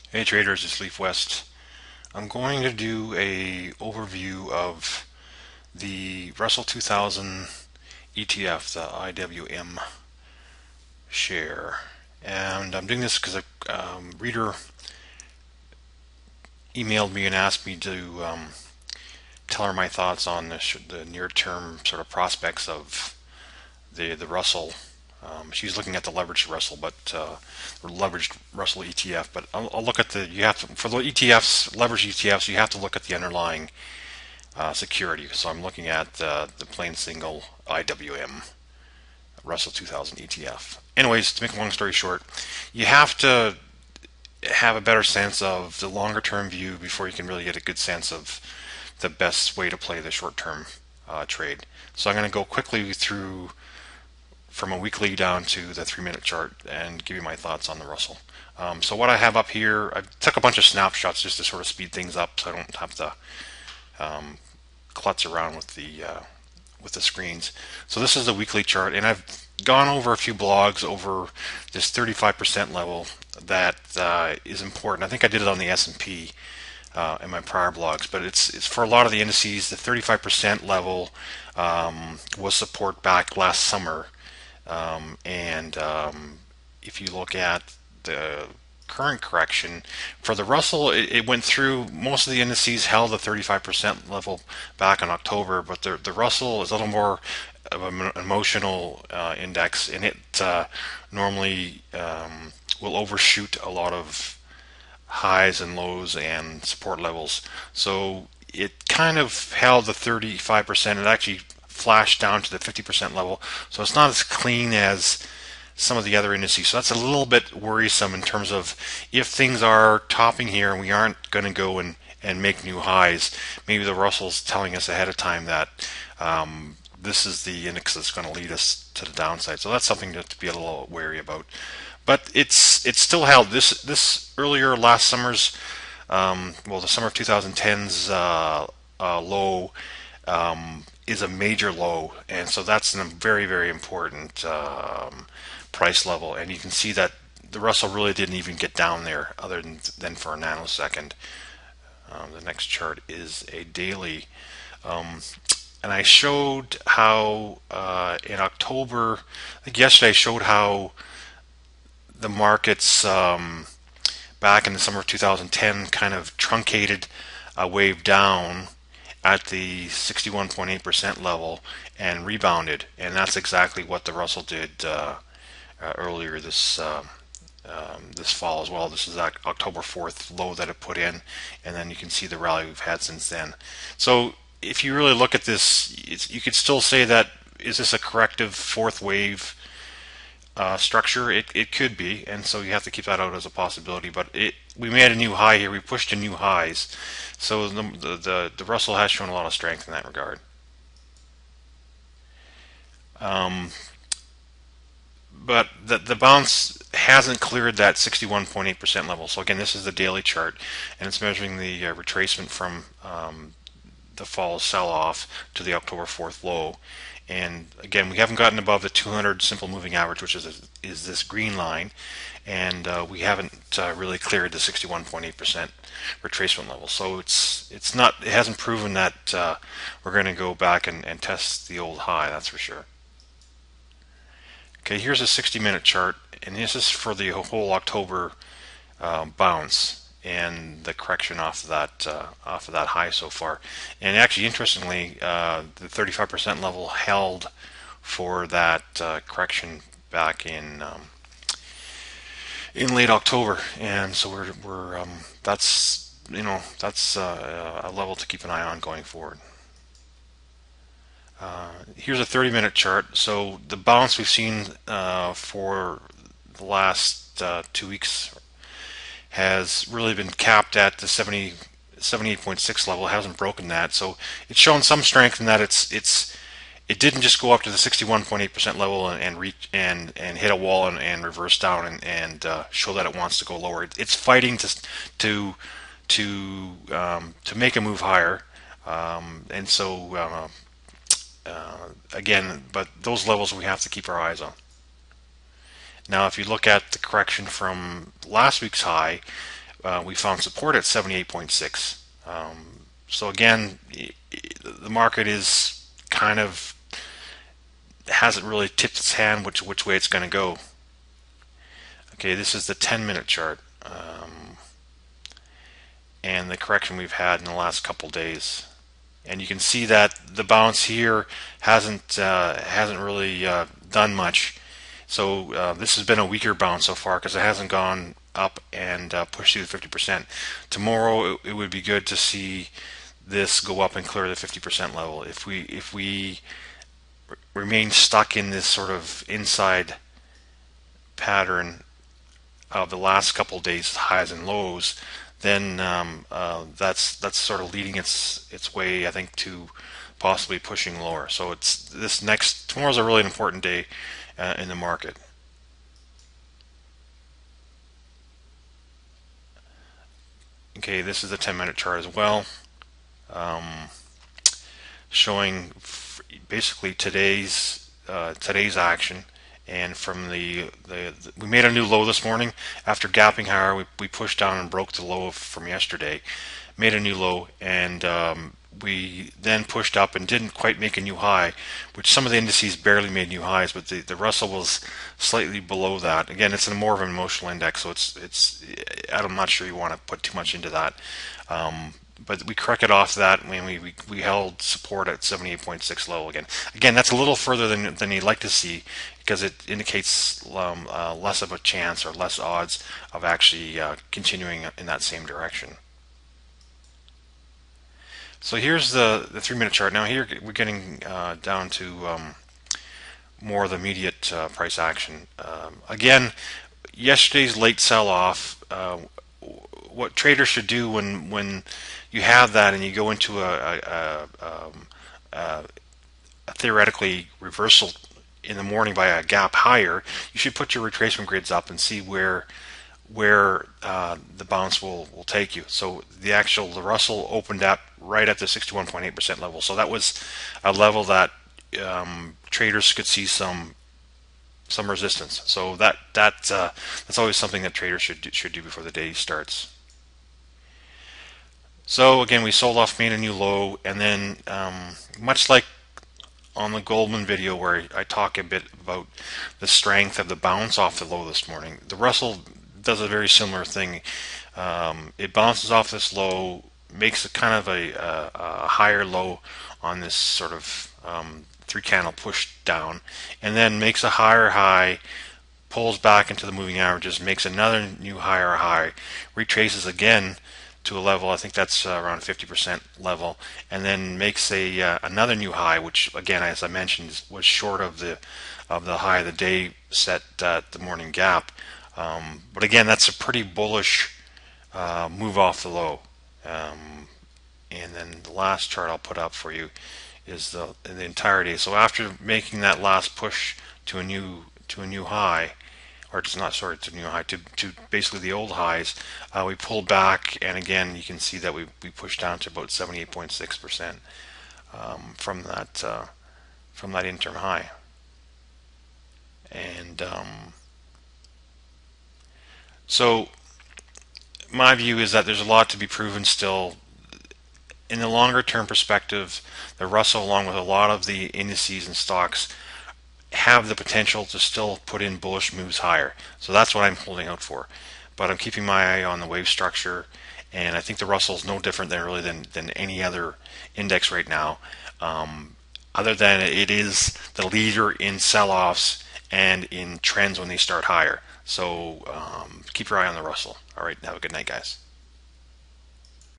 Hey traders, it's Leaf West. I'm going to do a overview of the Russell 2000 ETF, the IWM share. And I'm doing this because a reader emailed me and asked me to tell her my thoughts on the near-term sort of prospects of the Russell. She's looking at the leveraged Russell, or leveraged Russell ETF. But I'll look at you have to, for the ETFs, leveraged ETFs, you have to look at the underlying security. So I'm looking at the plain single IWM Russell 2000 ETF. Anyways, to make a long story short, you have to have a better sense of the longer term view before you can really get a good sense of the best way to play the short term trade. So I'm going to go quickly through from a weekly down to the 3-minute chart and give you my thoughts on the Russell. So what I have up here, I took a bunch of snapshots just to sort of speed things up so I don't have to klutz around with the screens. So this is the weekly chart, and I've gone over a few blogs over this 35% level that is important. I think I did it on the S&P in my prior blogs, but it's for a lot of the indices. The 35% level was support back last summer, and if you look at the current correction for the Russell, it went through most of the indices held the 35% level back in October, but the Russell is a little more of an emotional index, and it normally will overshoot a lot of highs and lows and support levels. So it kind of held the 35%. It actually flashed down to the 50% level, so it's not as clean as some of the other indices. So that's a little bit worrisome in terms of if things are topping here and we aren't going to go and make new highs, maybe the Russell's telling us ahead of time that this is the index that's going to lead us to the downside. So that's something to be a little wary about. But it's still held. This earlier last summer's, the summer of 2010's low is a major low, and so that's a very, very important price level. And you can see that the Russell really didn't even get down there other than for a nanosecond. The next chart is a daily, and I showed how in October, I think yesterday, I showed how the markets back in the summer of 2010 kind of truncated a wave down at the 61.8% level and rebounded, and that's exactly what the Russell did earlier this fall as well. This is that October 4th low that it put in, and then you can see the rally we've had since then. So if you really look at this, you could still say that is this a corrective fourth wave structure? It could be, and so you have to keep that out as a possibility. But we made a new high here. We pushed to new highs, so the Russell has shown a lot of strength in that regard. But the bounce hasn't cleared that 61.8% level. So again, this is the daily chart, and it's measuring the retracement from the fall sell-off to the October 4th low. And again, we haven't gotten above the 200 simple moving average, which is this green line, and we haven't really cleared the 61.8% retracement level. So it hasn't proven that we're going to go back and test the old high. That's for sure. Okay, here's a 60-minute chart, and this is for the whole October bounce and the correction off of that high so far. And actually, interestingly, the 35% level held for that correction back in late October, and so that's a level to keep an eye on going forward. Here's a 30-minute chart. So the bounce we've seen for the last 2 weeks has really been capped at the 78.6 level. It hasn't broken that, so it's shown some strength in that it didn't just go up to the 61.8% level and reach and hit a wall and reverse down and show that it wants to go lower. It's fighting to make a move higher, and so. Again, but those levels we have to keep our eyes on. Now, if you look at the correction from last week's high, we found support at 78.6. So again, the market is kind of hasn't really tipped its hand which way it's going to go. Okay, this is the 10-minute chart, and the correction we've had in the last couple days. And you can see that the bounce here hasn't really done much. So this has been a weaker bounce so far because it hasn't gone up and pushed through the 50%. Tomorrow it would be good to see this go up and clear the 50% level. If we remain stuck in this sort of inside pattern of the last couple days tomorrows and lows, then that's sort of leading its way, I think, to possibly pushing lower. So tomorrow's a really important day in the market. Okay, this is the 10-minute chart as well, showing basically today's action. And from we made a new low this morning after gapping higher. We pushed down and broke the low from yesterday, made a new low, and we then pushed up and didn't quite make a new high, which some of the indices barely made new highs, but the Russell was slightly below that. Again, it's more of an emotional index, so I'm not sure you want to put too much into that. But we corrected off that when we held support at 78.6 low again. Again, that's a little further than you'd like to see, because it indicates less of a chance or less odds of actually continuing in that same direction. So here's the 3-minute chart. Now here we're getting down to more of the immediate price action. Again, yesterday's late sell-off. What traders should do when you have that and you go into a theoretically reversal in the morning by a gap higher, you should put your retracement grids up and see where the bounce will take you. So the Russell opened up right at the 61.8% level. So that was a level that traders could see some resistance. So that's always something that traders should do before the day starts. So again, we sold off, made a new low, and then much like on the Goldman video where I talk a bit about the strength of the bounce off the low this morning, the Russell does a very similar thing. It bounces off this low, makes a kind of a higher low on this sort of 3-candle push down, and then makes a higher high, pulls back into the moving averages, makes another new higher high, retraces again to a level, I think that's around 50% level, and then makes another new high, which again, as I mentioned, was short of the high of the day set at the morning gap. But again, that's a pretty bullish move off the low. And then the last chart I'll put up for you is the entire day. So after making that last push to a new high, or it's not, sorry, to new high, to basically the old highs, we pulled back, and again you can see that we pushed down to about 78.6% from that interim high. And so my view is that there's a lot to be proven still. In the longer term perspective, the Russell, along with a lot of the indices and stocks, have the potential to still put in bullish moves higher. So that's what I'm holding out for. But I'm keeping my eye on the wave structure, and I think the Russell's no different than any other index right now, other than it is the leader in sell-offs and in trends when they start higher. So keep your eye on the Russell. All right, have a good night, guys.